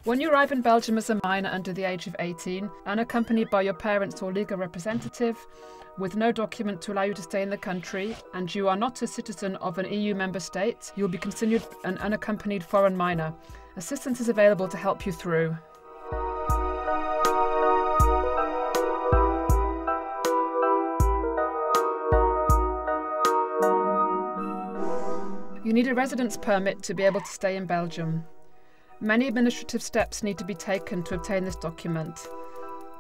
When you arrive in Belgium as a minor under the age of 18, unaccompanied by your parents or legal representative, with no document to allow you to stay in the country, and you are not a citizen of an EU member state, you will be considered an unaccompanied foreign minor. Assistance is available to help you through. You need a residence permit to be able to stay in Belgium. Many administrative steps need to be taken to obtain this document.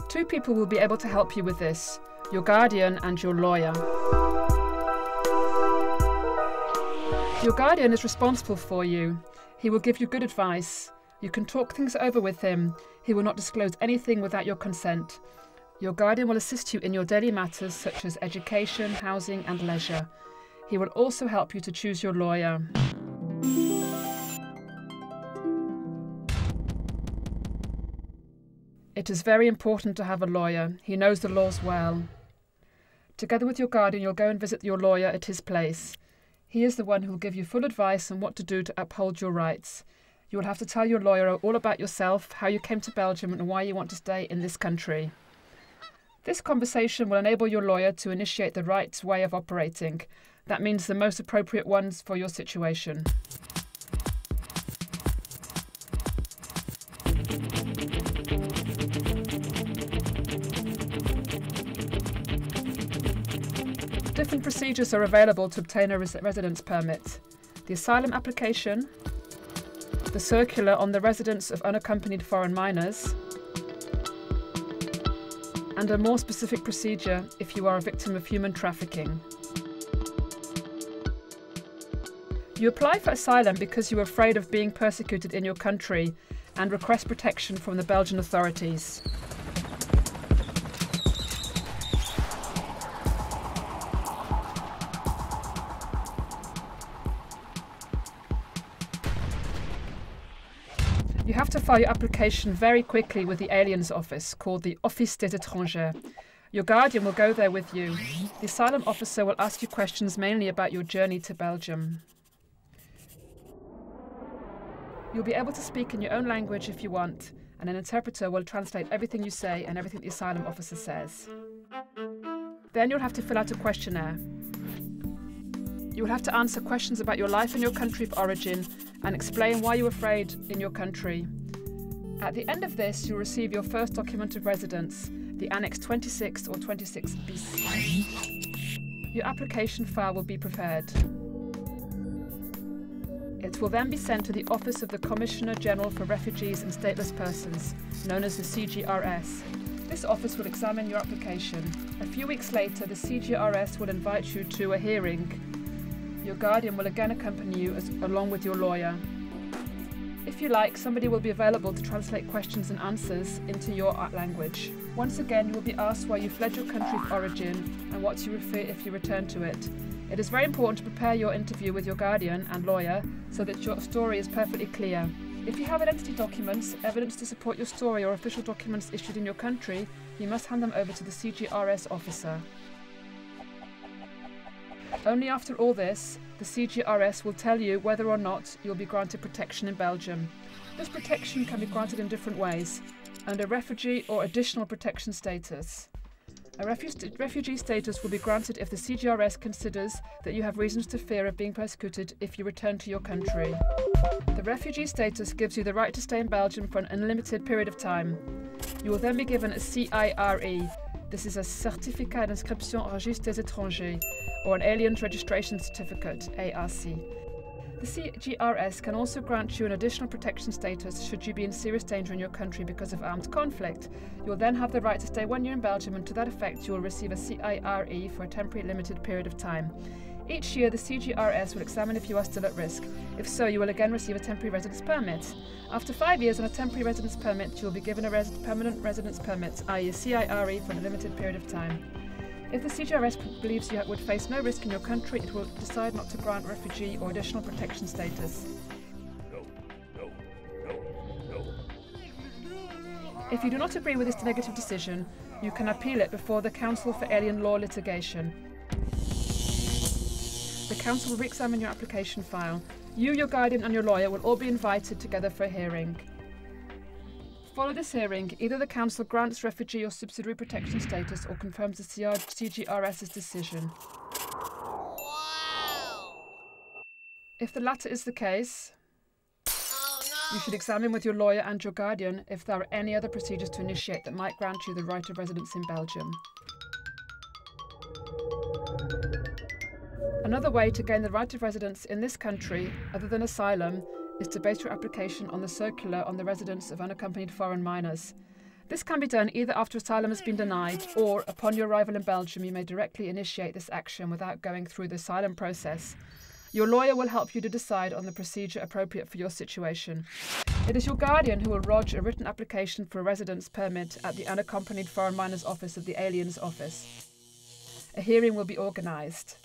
Two people will be able to help you with this, your guardian and your lawyer. Your guardian is responsible for you. He will give you good advice. You can talk things over with him. He will not disclose anything without your consent. Your guardian will assist you in your daily matters such as education, housing and leisure. He will also help you to choose your lawyer. It is very important to have a lawyer. He knows the laws well. Together with your guardian, you'll go and visit your lawyer at his place. He is the one who will give you full advice on what to do to uphold your rights. You will have to tell your lawyer all about yourself, how you came to Belgium and why you want to stay in this country. This conversation will enable your lawyer to initiate the right way of operating. That means the most appropriate ones for your situation. Different procedures are available to obtain a residence permit. The asylum application, the circular on the residence of unaccompanied foreign minors, and a more specific procedure if you are a victim of human trafficking. You apply for asylum because you are afraid of being persecuted in your country and request protection from the Belgian authorities. You have to file your application very quickly with the Aliens Office, called the Office des Étrangers. Your guardian will go there with you. The asylum officer will ask you questions mainly about your journey to Belgium. You'll be able to speak in your own language if you want, and an interpreter will translate everything you say and everything the asylum officer says. Then you'll have to fill out a questionnaire. You will have to answer questions about your life in your country of origin and explain why you're afraid in your country. At the end of this, you'll receive your first document of residence, the Annex 26 or 26 bis. Your application file will be prepared. It will then be sent to the Office of the Commissioner General for Refugees and Stateless Persons, known as the CGRS. This office will examine your application. A few weeks later, the CGRS will invite you to a hearing. Your guardian will again accompany you along with your lawyer. If you like, somebody will be available to translate questions and answers into your language. Once again, you will be asked why you fled your country of origin and what you would fear if you return to it. It is very important to prepare your interview with your guardian and lawyer so that your story is perfectly clear. If you have identity documents, evidence to support your story or official documents issued in your country, you must hand them over to the CGRS officer. Only after all this, the CGRS will tell you whether or not you'll be granted protection in Belgium. This protection can be granted in different ways, under refugee or additional protection status. A refugee status will be granted if the CGRS considers that you have reasons to fear of being persecuted if you return to your country. The refugee status gives you the right to stay in Belgium for an unlimited period of time. You will then be given a CIRE. This is a Certificat d'inscription au registre des étrangers, or an Aliens Registration Certificate, ARC. The CGRS can also grant you an additional protection status should you be in serious danger in your country because of armed conflict. You will then have the right to stay 1 year in Belgium, and to that effect you will receive a CIRE for a temporary limited period of time. Each year the CGRS will examine if you are still at risk. If so, you will again receive a temporary residence permit. After 5 years on a temporary residence permit, you will be given a permanent residence permit, i.e. a CIRE for a limited period of time. If the CGRS believes you would face no risk in your country, it will decide not to grant refugee or additional protection status. If you do not agree with this negative decision, you can appeal it before the Council for Alien Law Litigation. The Council will re-examine your application file. You, your guardian and your lawyer will all be invited together for a hearing. Follow this hearing, either the Council grants refugee or subsidiary protection status or confirms the CGRS's decision. If the latter is the case, you should examine with your lawyer and your guardian if there are any other procedures to initiate that might grant you the right of residence in Belgium. Another way to gain the right of residence in this country, other than asylum, is to base your application on the circular on the residence of unaccompanied foreign minors. This can be done either after asylum has been denied or upon your arrival in Belgium you may directly initiate this action without going through the asylum process. Your lawyer will help you to decide on the procedure appropriate for your situation. It is your guardian who will lodge a written application for a residence permit at the Unaccompanied Foreign Minors Office of the Aliens Office. A hearing will be organised.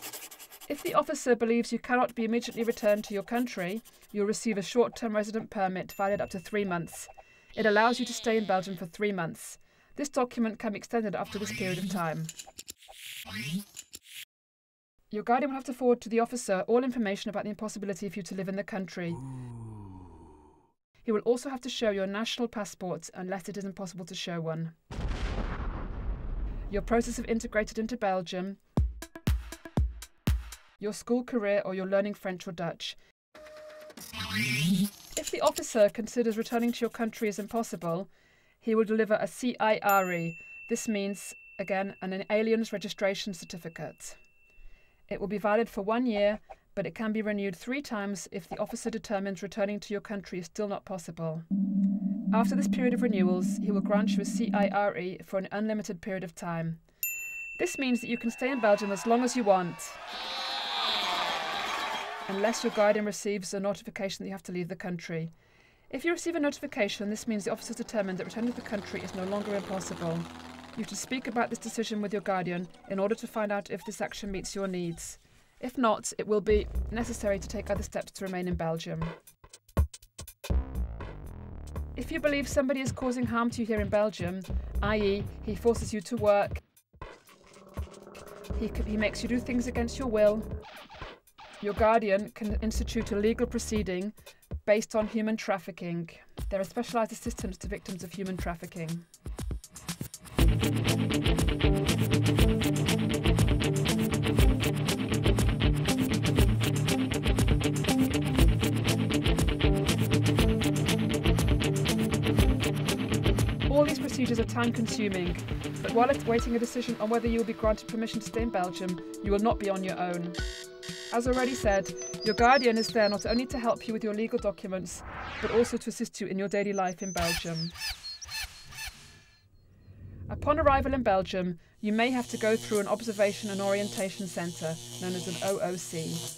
If the officer believes you cannot be immediately returned to your country, you'll receive a short-term resident permit valid up to 3 months. It allows you to stay in Belgium for 3 months. This document can be extended after this period of time. Your guardian will have to forward to the officer all information about the impossibility for you to live in the country. He will also have to show your national passport unless it is impossible to show one. Your process of integrated into Belgium, your school career, or your learning French or Dutch. If the officer considers returning to your country is impossible, he will deliver a CIRE. This means, again, an alien's registration certificate. It will be valid for 1 year, but it can be renewed 3 times if the officer determines returning to your country is still not possible. After this period of renewals, he will grant you a CIRE for an unlimited period of time. This means that you can stay in Belgium as long as you want, unless your guardian receives a notification that you have to leave the country. If you receive a notification, this means the officer has determined that returning to the country is no longer impossible. You have to speak about this decision with your guardian in order to find out if this action meets your needs. If not, it will be necessary to take other steps to remain in Belgium. If you believe somebody is causing harm to you here in Belgium, i.e. he forces you to work, he makes you do things against your will, your guardian can institute a legal proceeding based on human trafficking. There are specialised assistance to victims of human trafficking. All these procedures are time-consuming, but while it's waiting a decision on whether you will be granted permission to stay in Belgium, you will not be on your own. As already said, your guardian is there not only to help you with your legal documents, but also to assist you in your daily life in Belgium. Upon arrival in Belgium, you may have to go through an observation and orientation centre, known as an OOC.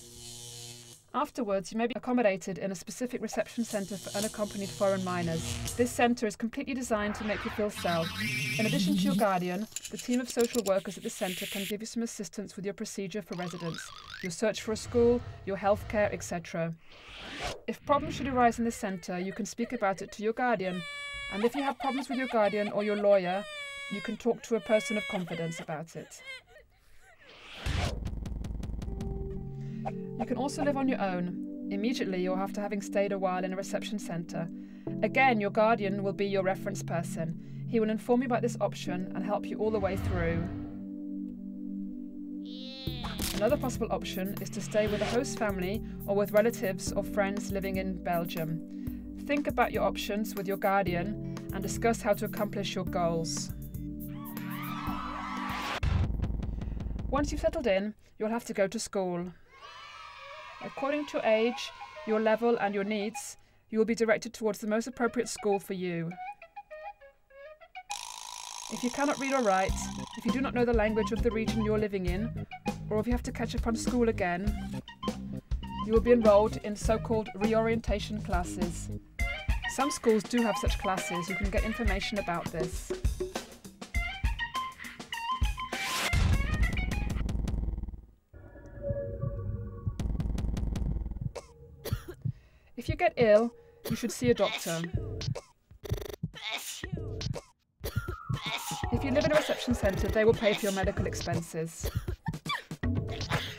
Afterwards, you may be accommodated in a specific reception centre for unaccompanied foreign minors. This centre is completely designed to make you feel safe. In addition to your guardian, the team of social workers at this centre can give you some assistance with your procedure for residence, your search for a school, your healthcare, etc. If problems should arise in this centre, you can speak about it to your guardian, and if you have problems with your guardian or your lawyer, you can talk to a person of confidence about it. You can also live on your own, immediately or after having stayed a while in a reception centre. Again, your guardian will be your reference person. He will inform you about this option and help you all the way through. Another possible option is to stay with a host family or with relatives or friends living in Belgium. Think about your options with your guardian and discuss how to accomplish your goals. Once you've settled in, you'll have to go to school. According to your age, your level and your needs, you will be directed towards the most appropriate school for you. If you cannot read or write, if you do not know the language of the region you're living in, or if you have to catch up on school again, you will be enrolled in so-called reorientation classes. Some schools do have such classes. You can get information about this. If you get ill, you should see a doctor. If you live in a reception centre, they will pay for your medical expenses.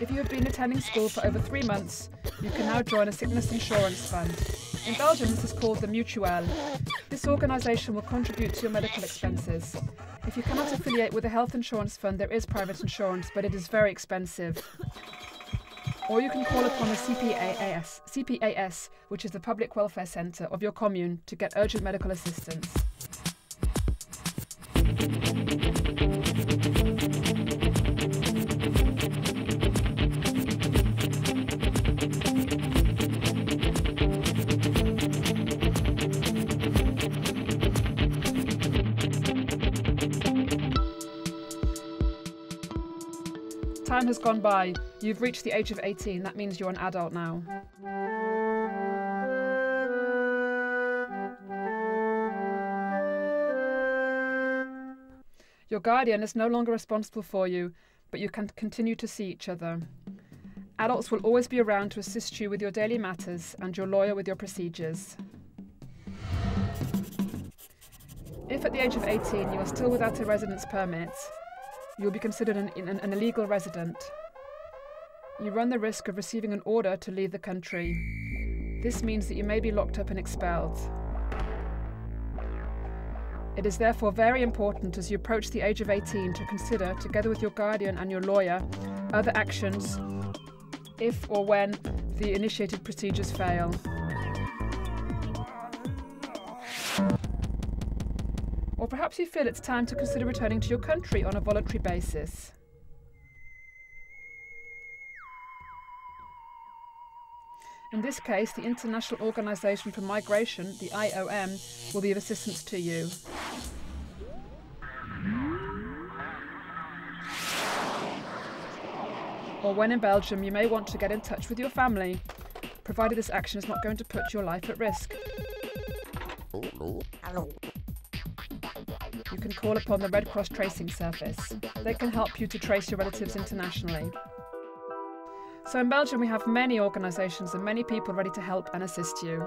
If you have been attending school for over 3 months, you can now join a sickness insurance fund. In Belgium, this is called the Mutuelle. This This organisation will contribute to your medical expenses. If you cannot affiliate with a health insurance fund, there is private insurance, but it is very expensive. Or you can call upon the CPAS, which is the Public Welfare Centre of your commune, to get urgent medical assistance. Time has gone by. You've reached the age of 18. That means you're an adult now. Your guardian is no longer responsible for you, but you can continue to see each other. Adults will always be around to assist you with your daily matters and your lawyer with your procedures. If at the age of 18 you are still without a residence permit, you will be considered an illegal resident. You run the risk of receiving an order to leave the country. This means that you may be locked up and expelled. It is therefore very important as you approach the age of 18 to consider, together with your guardian and your lawyer, other actions if or when the initiated procedures fail. Or perhaps you feel it's time to consider returning to your country on a voluntary basis. In this case, the International Organization for Migration, the IOM, will be of assistance to you. Or when in Belgium, you may want to get in touch with your family, provided this action is not going to put your life at risk. You can call upon the Red Cross Tracing Service. They can help you to trace your relatives internationally. So in Belgium we have many organisations and many people ready to help and assist you.